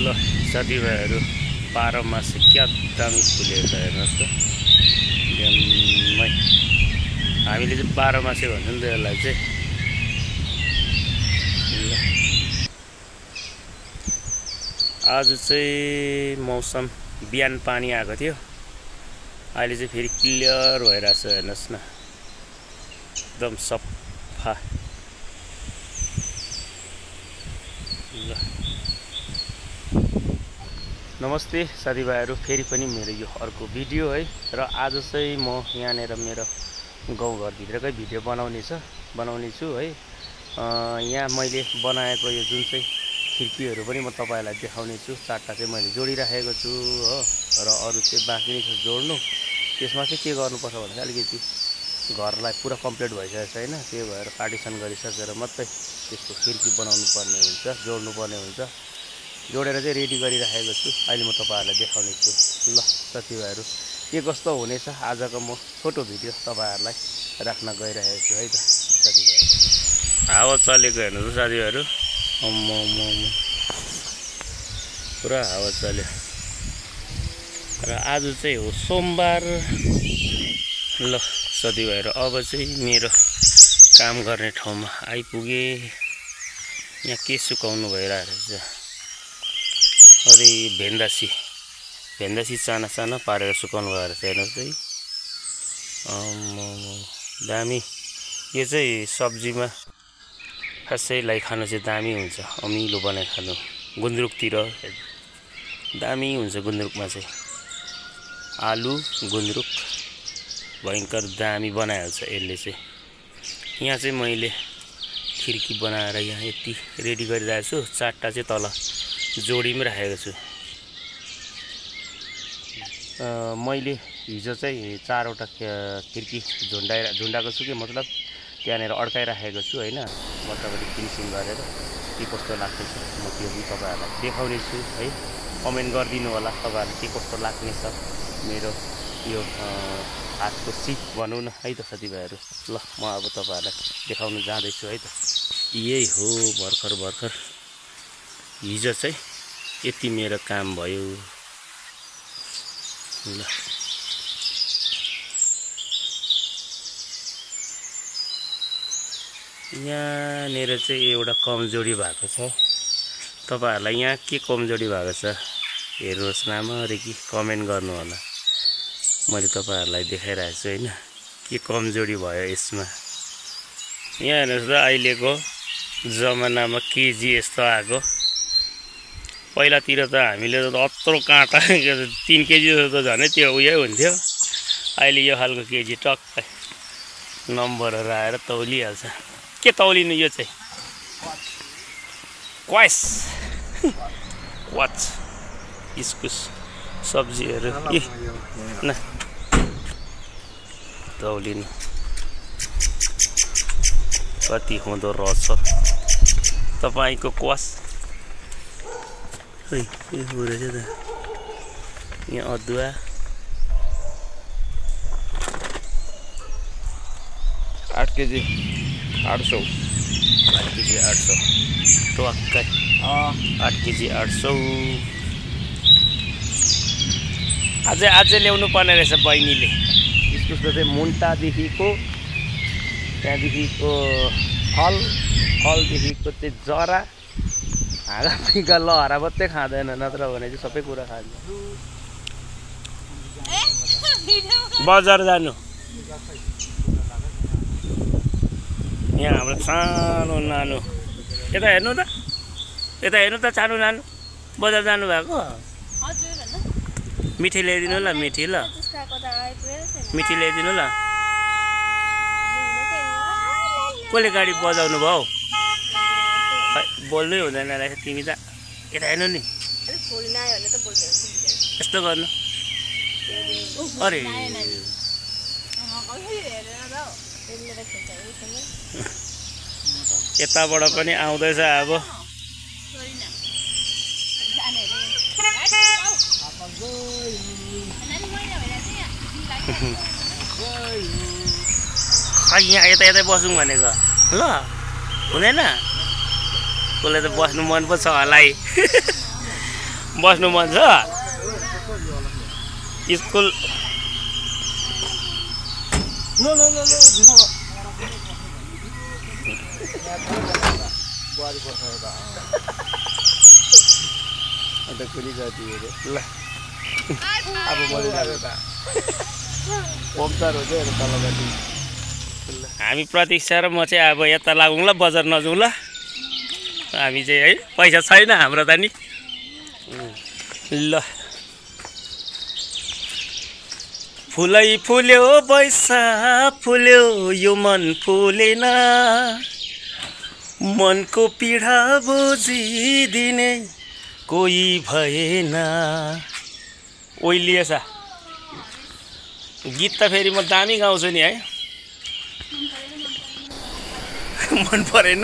ल साथीभाइहरू 12 मासे क्या दामी फुलेको छ हेर्नुहोस् त जम्मै हामीले चाहिँ 12 मासे भन्छ नि त यसलाई चाहिँ ल आज चाहिँ मौसम बिहान पानी आएको थियो अहिले चाहिँ फेरि क्लियर भइरहेछ हेर्नुहोस् न एकदम सफा ल नमस्ते साथीभाइहरू फेरि पनि मेरो यो अर्को भिडियो है र आज चाहिँ म यहाँनिर मेरो गाउँघरभित्रकै भिडियो बनाउने छु है यहाँ मैले बनाएको यो जुन चाहिँ खिड्कीहरू पनि म तपाईहरुलाई देखाउने छु चारवटा चाहिँ मैले जोडिराखेको छु हो र अरु चाहिँ बाँकी नै छ जोड्नु त्यसमा चाहिँ के गर्नुपर्छ भन्दा अलिकति घरलाई पुरा कम्प्लिट भइसकेको छैन त्यही भएर पार्टिसन गरिसकेर मात्रै त्यसको खिड्की बनाउनु पर्ने हुन्छ जोड्नु पर्ने हुन्छ जोडेर चाहिँ रेडी गरिराखेको छु अहिले म तपाईहरुलाई देखाउने छु ल साथीभाइहरू के कस्तो हुनेछ आजको म छोटो भिडियो तपाईहरुलाई राख्न गइरहेको छु है त साथीभाइहरू हावा चलेको हेर्नुस् साथीभाइहरू पुरा हावा चल्यो र आज चाहिँ हो सोमबार ल साथीभाइहरू अब चाहिँ मेरो काम गर्ने ठाउँमा आइपुगे यहाँ के सुकाउनु भइरहेको छ अरे भेन्दासी साना पारेर सुकाउनु भएर हेर्नुहोस् है दामी यो चाहिँ सब्जीमा खासैलाई खानु चाहिँ दामी हुन्छ अमिलो बनाइ खानु गुन्द्रुकतिर दामी हुन्छ गुन्द्रुकमा चाहिँ आलु गुन्द्रुक भयंकर दामी बनाइहाल्छ यसले चाहिँ यहाँ चाहिँ मैले खिड्की बनाएर यहाँ यति रेडी गरिरहेको छु चारवटा चाहिँ तल जोडीमा राखेको छु मैले हिजो चाहिँ 4वटा खिड्की झुन्डाएको छु कि मतलब त्यहाँनिर अड्काइराखेको छु हैन मजाले फिनिसिङ गरेर के कस्तो लाग्दैछ म त्यो पनि तपाईहरुलाई देखाउने छु है कमेन्ट गरिदिनु होला तपाईहरुलाई के कस्तो लाग्ने छ मेरो यो हातको सिप भनौँ न है त साथीभाइहरू ल म अब तपाईहरुलाई देखाउन जाँदैछु है त यही हो भर्खर हिजो चाहिँ यति मेरो काम भयो ल यहाँनिर चाहिँ एउटा कमजोरी भएको छ तपाईहरुलाई यहाँ के कमजोरी भएको छ हेर्नुहोस् राम्ररी कि कमेन्ट गर्नु होला मैले तपाईहरुलाई देखाइरहेको छु हैन के कमजोरी भयो यसमा यहाँ हेर्नुहोस् त अहिलेको जमानामा केजी यस्तो आएको पहिलातिर त हामीले त अत्रो काँटा 3 केजी जस्तो झनै त्यो उयै हुन्थ्यो अहिले यो खालको केजी टक्कै नम्बरहरु आएर तौलिहाल्छ के तौलिनु यो चाहिँ क्वास इस्कुस सब्जीहरु न तौलिनु कति हुँदो रहेछ तपाईको क्वास है यो रहेछ त यहाँ अदुवा 8 केजी 800 टक्कै 8 केजी 800 अझै ल्याउनु पर्ने रहेछ बहिनीले इस्कुसको चाहिँ मुन्टादेखिको त्यहाँदेखिको फलदेखिको चाहिँ जरा हाँगा पिका लहरा मात्रै खाँदैन नत्र भने चाहिँ सबै कुरा खान्छ बजार जानु यहाँ हाम्रो सानो नानु यता हेर्नु त सानो नानु बजार जानु भएको मिठी ल्याइदिनु ल मिठी ल्याइदिनु ल कसले गाडी बजाउनु भयो बोल्नै हुँदैन रहेछ तिमी त यता हेर्नु नि यस्तो गर्नु अरे यताबाट पनि आउँदैछ अब यहाँ यतै बसौँ भनेको ल हुँदैन कसले त बस्नु मन पो छ होला है बस्नु मन छ स्कुल ल अब हामी प्रतीक्षा र म चाहिँ अब यता लागौँ ल बजार नजाउँ ल हामी चाहिँ है पैसा छैन हाम्रो त नि ल फुलै फुल्यो बैसा फुल्यो यो मन फुलेन मनको पीडा बुझिदिने कोही भएन ओइलिएसा गीत त फेरि म दामी गाउँछु नि है मन परेन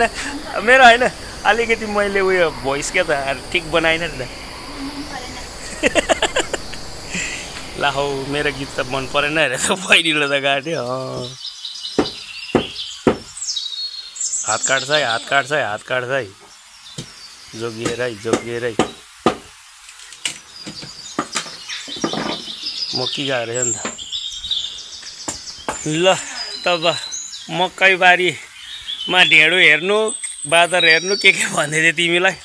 मेरो होइन अलिकति मैले उयो भोइस के त ठिक बनाइन नि त ला हौ मेरो गीत त मन परेन अरे त बहिनीले त गाड्यो हात काट्छ है हात काट्छ है हात काट्छ है जोगिएरै जोगिएरै मक्की गएको रहेछ नि त ल तब मकै बारीमा ढेँडो हेर्नु बादर हेर्नु के भन्दै थिए तिमीलाई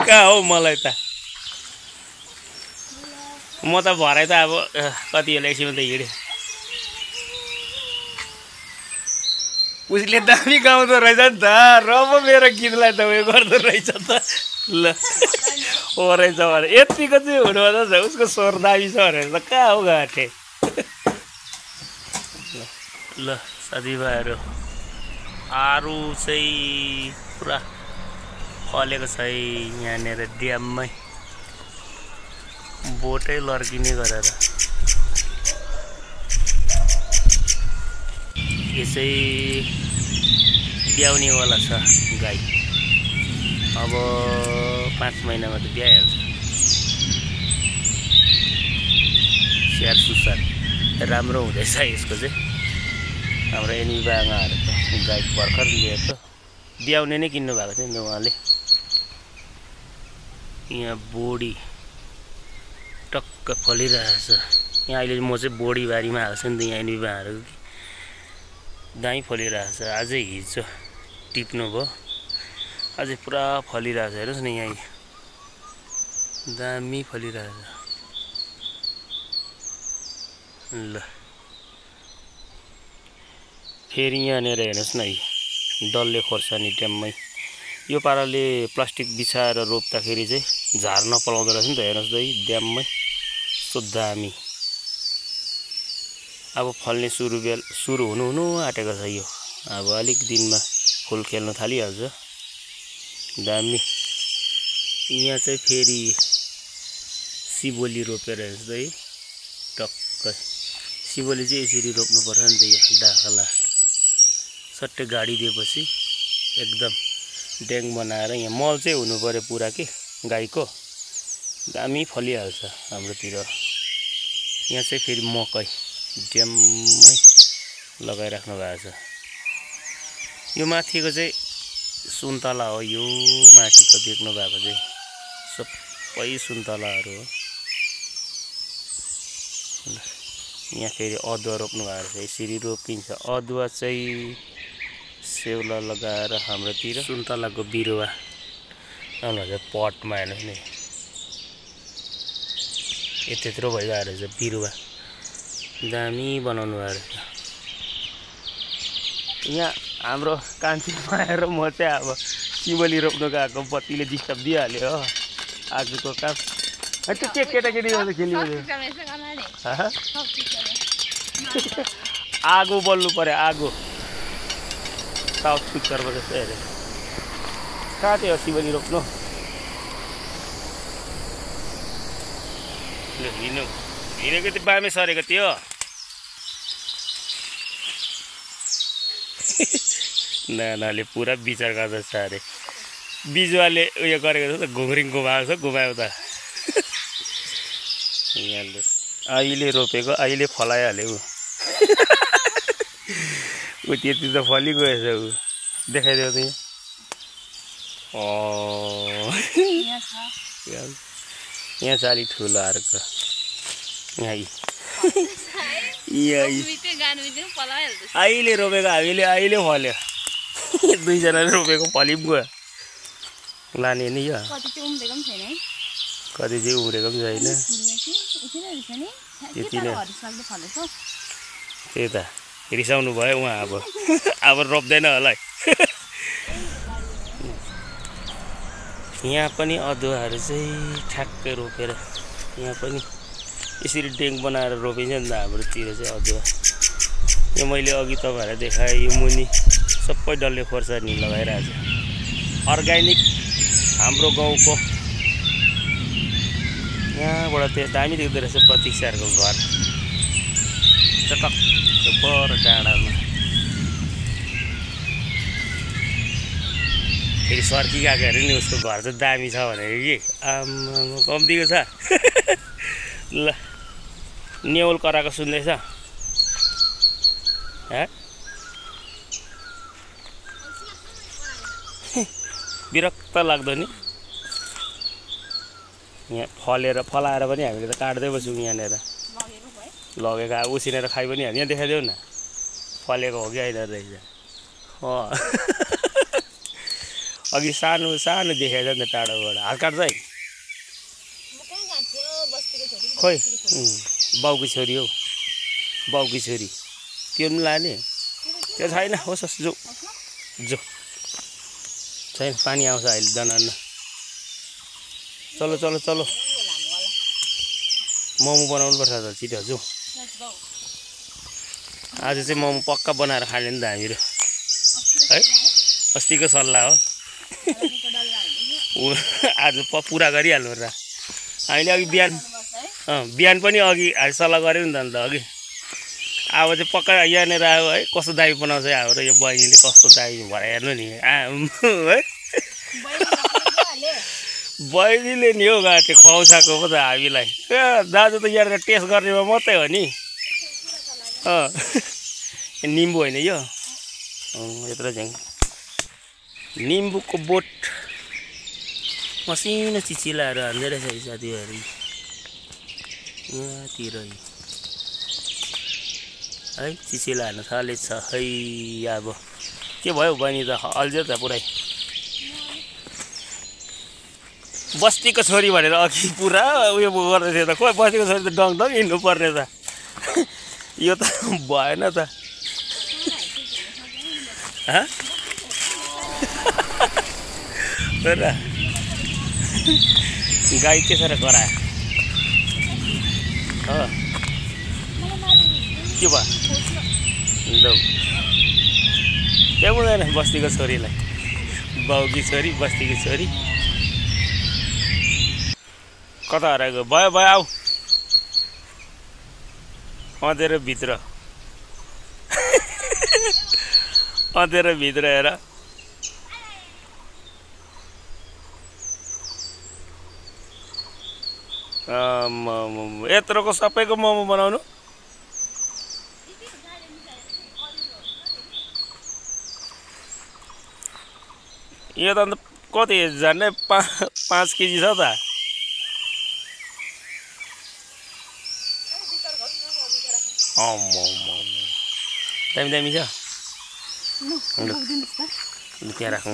कहाँ हौ मलाई त म त भरे त अब कति एकछिन त हिँडेँ उसले दामी गाउँदो रहेछ नि त र म मेरो गीतलाई त उयो गर्दो रहेछ त ल हो रहेछ भने यतिको चाहिँ हुनुपर्छ उसको स्वर दामी छ भनेर त कहाँ हो घाटे ल साथीभाइहरू आरु चाहिँ पुरा फलेको छ यहाँनिर ड्याममै बोटै लड्किने गरेर यसै ब्याउनेवाला छ गाई अब 5 महिनामा त ब्याइहाल्छ स्याहार सुसार राम्रो हुँदैछ यसको चाहिँ हाम्रो एनी बाङाहरू त गाई भर्खर लिएको ब्याउने नै किन्नु भएको थियो नि त उहाँले यहाँ बोडी टक्क फलिरहेछ यहाँ अहिले म चाहिँ बोडी बारीमा आएको छु नि त यहाँ एनी बाङाहरू दामी फलिरहेछ अझै हिजो टिप्नु भयो अझै पुरा फलिरहेछ हेर्नुहोस् न यहाँ दामी फलिरहेछ ल फेरि यहाँनिर हेर्नुहोस् न डल्ले खोर्सानी ड्याममै यो पाराले प्लास्टिक बिछाएर रोप्दाखेरि चाहिँ झार नपलाउँदो रहेछ नि त हेर्नुहोस् त ड्याममै यस्तो दामी अब फल्ने सुरु हुनु आँटेको छ यो अब अलिक दिनमा फुल खेल्न थालिहाल्छ दामी यहाँ चाहिँ फेरि सिबोली रोपेर हेर्नुहोस् है टक्कै सिबोली चाहिँ यसरी रोप्नुपर्छ नि त यो डाँखला सट्टै गाडी दिएपछि एकदम ड्याङ बनाएर यहाँ मल चाहिँ हुनु पर्यो पुरा के गाईको दामी फलिहाल्छ हाम्रोतिर यहाँ चाहिँ फेरि मकै ड्याममै लगाइराख्नु भएको छ यो माथिको चाहिँ सुन्तला हो यो माथिको देख्नु भएको चाहिँ सबै सुन्तलाहरू हो यहाँ फेरि अदुवा रोप्नु भएको छ यसरी रोपिन्छ अदुवा चाहिँ सेउला लगाएर हाम्रोतिर सुन्तलाको बिरुवा आउनुहुन्छ पटमा हेर्नुहोस् नि यत्रो भइरहेको रहेछ बिरुवा दामी बनाउनु भएको रहेछ यहाँ हाम्रो कान्छीमा आएर म चाहिँ अब सिमली रोप्नु गएको बत्तीले डिस्टर्ब दिइहाल्यो हो आजको काम त्यो के केटाकेटी खेल्नु आगो बल्नु पर्यो आगो साउथ पिक्चरमा जस्तै हेरेँ कहाँ थियो सिमली रोप्नु हिँडेको त्यो बामे सरेको थियो नानाले पुरा विचार गर्दैछ अरे बिजुवाले उयो गरेको छ त घुम्रिङ घुमाएको छ घुमायो त यहाँले अहिले रोपेको अहिले फलाइहाल्यो ऊ त्यति त फलिगएछ ऊ देखाइदियो त यहाँ यहाँ चाहिँ अलिक ठुलो अर्को यहाँ अहिले रोपेको हामीले अहिले फल्यो दुईजनाले रोपेको फली पनि गयो लाने नि यो कति चाहिँ उम्रेको पनि छैन त्यति नै त्यही त रिसाउनु भयो उहाँ अब रोप्दैन होला है यहाँ पनि अदुवाहरू चाहिँ ठ्याक्कै रोपेर यहाँ पनि यसरी डेङ बनाएर रोपिन्छ नि त हाम्रोतिर चाहिँ अदुवा यो मैले अघि तपाईँहरूलाई देखाएँ यो मुनि सबै डल्ले खोर्सानी लगाइरहेको छ अर्ग्यानिक हाम्रो गाउँको यहाँबाट त्यो दामी देख्दो रहेछ प्रतीक सरको घर चटक पर डाँडामा फेरि सर्की गएको अरे नि उसको घर चाहिँ दामी छ भनेर कि आम्मा कम्तीको छ ल नेउल कराएको सुन्दैछ विरक्त लाग्दो नि यहाँ फलाएर पनि हामीले त काट्दै बस्यौँ यहाँनिर लगेको उसिनेर खाइ पनि हामी यहाँ देखाइदेऊ न फलेको हो कि होइन रहेछ अघि सानो सानो देखाइछ नि त टाढोबाट हात काट्छ है खोइ बाउकी छोरी हौ बाउकी छोरी त्यो पनि लाने त्यो छैन होस् जो जो छैन पानी आउँछ अहिले दनान्न चलो चलो चलो मोमो बनाउनुपर्छ त छिटो जाउँ आज चाहिँ मोमो पक्का बनाएर खाने नि त हामीहरू है अस्तिको सल्लाह हो आज पुरा गरिहाल्नु र हामीले अघि बिहान पनि अघि सल्लाह गऱ्यौँ नि त अन्त अघि अब चाहिँ पक्का यहाँनिर आयो है कस्तो दामी बनाउँछ हाम्रो यो बहिनीले कस्तो दामी भएर हेर्नु नि है बहिनीले नि हो त्यो खुवाउँछाको पो त हामीलाई दाजु त यहाँनिर टेस्ट गर्नेमा मात्रै हो नि निम्बु होइन यो यत्रो झ्याङ निम्बुको बोट मसिनो चिचिलाहरू हाल्दै रहेछ साथीहरू यहाँतिर है चिचिला हाल्नु थालेछ है अब के भयो बहिनी त अल्झ्यो त पुरै बस्तीको छोरी भनेर अघि पुरा उयो गर्दै थियो त खोइ बस्तीको छोरी त डङडङ हिँड्नु पर्ने त यो त भएन त गाई त्यसरी गरायो के भयो लौ त्यहाँ हुँदैन बस्तीको छोरीलाई बाउकी छोरी बस्तीकी छोरी कता हराएको भयो भयो आऊ अँधेर भित्र अँधेर भित्र हेर यत्रोको सबैको मोमो बनाउनु यो त अन्त कति झन्डै 5 केजी छ त दामी दामी छ त्यहाँ राख्नु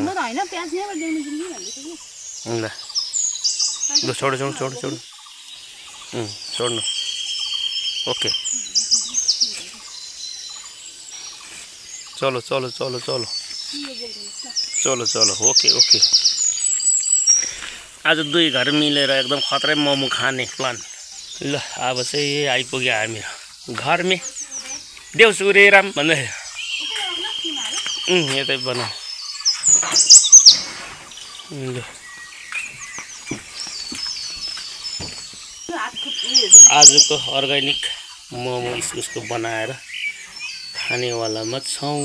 ल छोड्नु छोड्नु छोड्नु छोड्नु छोड्नु ओके चलो चलो चलो चलो चलो चलो ओके ओके आज दुई घर मिलेर एकदम खतरै मोमो खाने प्लान ल अब चाहिँ आइपुग्यो हामी घरमै देउसु रे राम भन्दै यतै बनाऊ ल आजको अर्ग्यानिक मोमो इस्कुसको बनाएर खानेवालामा छौँ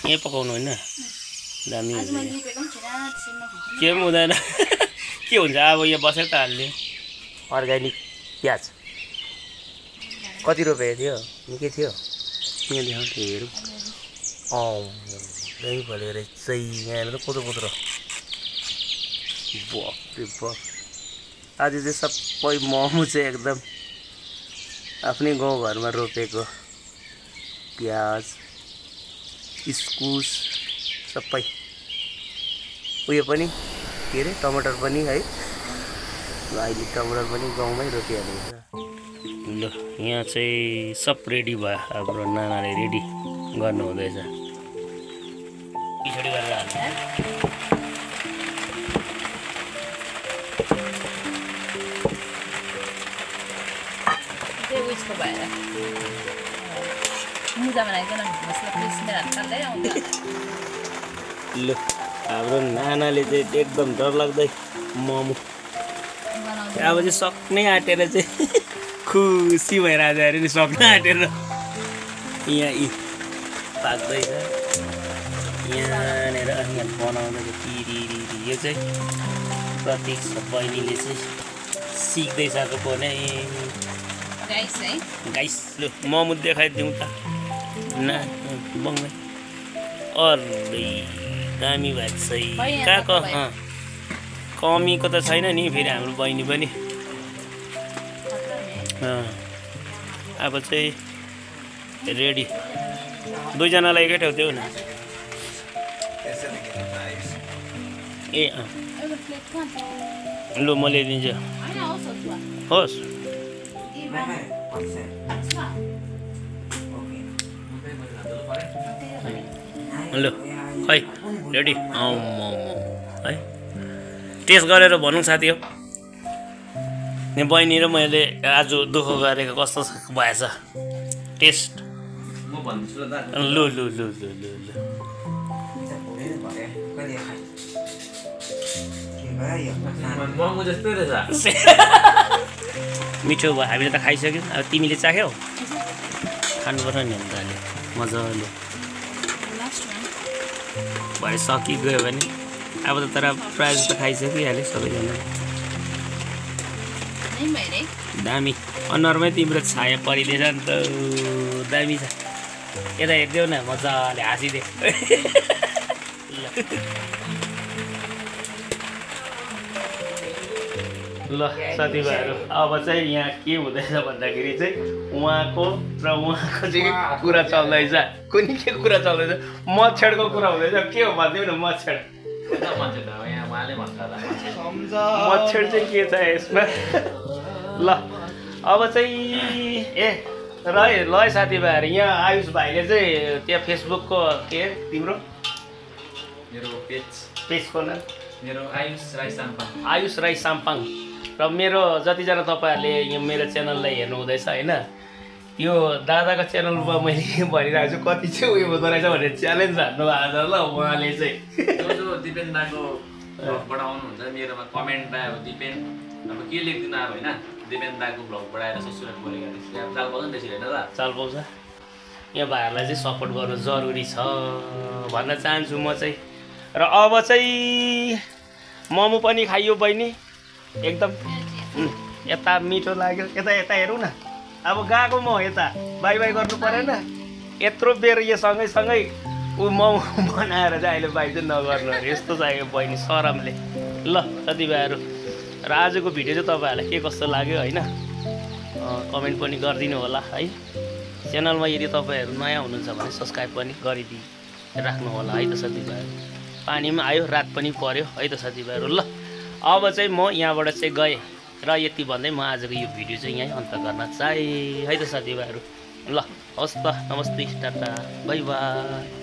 यहीँ पकाउनु होइन दामी हुन्छ के पनि हुँदैन के हुन्छ अब यो बसेर त हाल्ने अर्ग्यानिक प्याज कति रुपियाँ थियो निकै थियो यहाँ देखाउँथ्यो हेरौँ दामी फल्यो रहेछ यहाँनिर कोदो कोत्रो बाप रे बाप आज चाहिँ सबै मोमो चाहिँ एकदम आफ्नै गाउँघरमा रोपेको प्याज इस्कुस सबै उयो पनि के अरे टमाटर पनि है अहिले टमाटर पनि गाउँमै रोपिहालेको छ ल यहाँ चाहिँ सब रेडी भयो हाम्रो नानाले रेडी गर्नु हुँदैछ पिछडी गरेर हाल्छ उसको भएर मुजा बनाइकन मसला पिस्ने हाल्दै आउँछ ल हाम्रो नानाले चाहिँ एकदम डरलाग्दै मोमो अब चाहिँ सक्नै आँटेर चाहिँ खुसी भइरहेछ अरे नि सक्नै आँटेर यहाँ यी पाक्दैछ यहाँनिर यहाँ बनाउँदैछ तिरिरी यो चाहिँ प्रतीक बहिनीले चाहिँ सिक्दैछको भने गाइस लु मोमो देखाइदिउँ त ना बङ्गै अरे दामी भएको छ कहाँको कमीको त छैन नि फेरि हाम्रो बहिनी पनि अब चाहिँ रेडी दुईजनालाई एकै ठाउँ देऊ न ए लु म ल्याइदिन्छु होस् लु खै रेडी है टेस्ट गरेर भनौँ साथी हो बहिनी र मैले आज दुःख गरेको कस्तो भएछ टेस्ट लु लु लु लु लु लु मिठो भयो हामीले त खाइसक्यौँ अब तिमीले चाख्यौ खानुपर्छ नि अन्त अहिले मजाले भरे सकिगयो भने अब त तर प्रायः जस्तो खाइसकिहाल्यो सबैजना दामी अनुहारमै तिम्रो छाया परिदिएछ नि त दामी छ यता हेरिदेऊ न मजाले हाँसिदे ल साथीभाइहरू अब चाहिँ यहाँ के हुँदैछ भन्दाखेरि चाहिँ उहाँको र उहाँको चाहिँ कुरा चल्दैछ कुनै के कुरा चल्दैछ मच्छरको कुरा हुँदैछ के हो भनिदिउँ न मच्छर मच्छर चाहिँ के छ यसमा ल अब चाहिँ ए र ल साथीभाइहरू यहाँ आयुष भाइले चाहिँ त्यहाँ फेसबुकको के तिम्रो मेरो पेजको नाम मेरो आयुष राई साम्पाङ र मेरो जतिजना तपाईँहरूले यो मेरो च्यानललाई हेर्नु हुँदैछ होइन यो दादाको च्यानलमा मैले भनिरहेको छु कति चाहिँ उयो हुँदो रहेछ भनेर च्यालेन्ज हान्नु भएको छ ल उहाँले चाहिँ जो दिपेन दाको भ्लगबाट आउनुहुन्छ मेरोमा कमेन्ट अब दिपेन अब के लेख्दिनँ अब होइन दिपेन दाको भ्लगबाट आएर ससुराल बोलेको अब चाल पाउँछ नि त्यसरी होइन त चाल पाउँछ यहाँ भाइहरूलाई चाहिँ सपोर्ट गर्नु जरुरी छ भन्न चाहन्छु म चाहिँ र अब चाहिँ मोमो पनि खाइयो बहिनी एकदम यता मिठो लाग्यो यता यता हेरौँ न अब गएको म यता बाई बाई गर्नु परेन यत्रो बेर यो सँगै ऊ मोमो बनाएर चाहिँ अहिले बाई चाहिँ नगर्नु अरे यस्तो चाहियो बहिनी सरमले ल साथीभाइहरू र आजको भिडियो चाहिँ तपाईँहरूलाई के कस्तो लाग्यो होइन कमेन्ट पनि गरिदिनु होला है च्यानलमा यदि तपाईँहरू नयाँ हुनुहुन्छ भने सब्सक्राइब पनि गरिदिइराख्नु होला है त साथीभाइहरू पानी पनि आयो रात पनि पर्यो है त साथीभाइहरू ल अब चाहिँ म यहाँबाट चाहिँ गएँ र यति भन्दै म आजको यो भिडियो चाहिँ यहीँ अन्त गर्न चाहेँ है त साथीभाइहरू ल हवस् त नमस्ते टाटा बाई बाई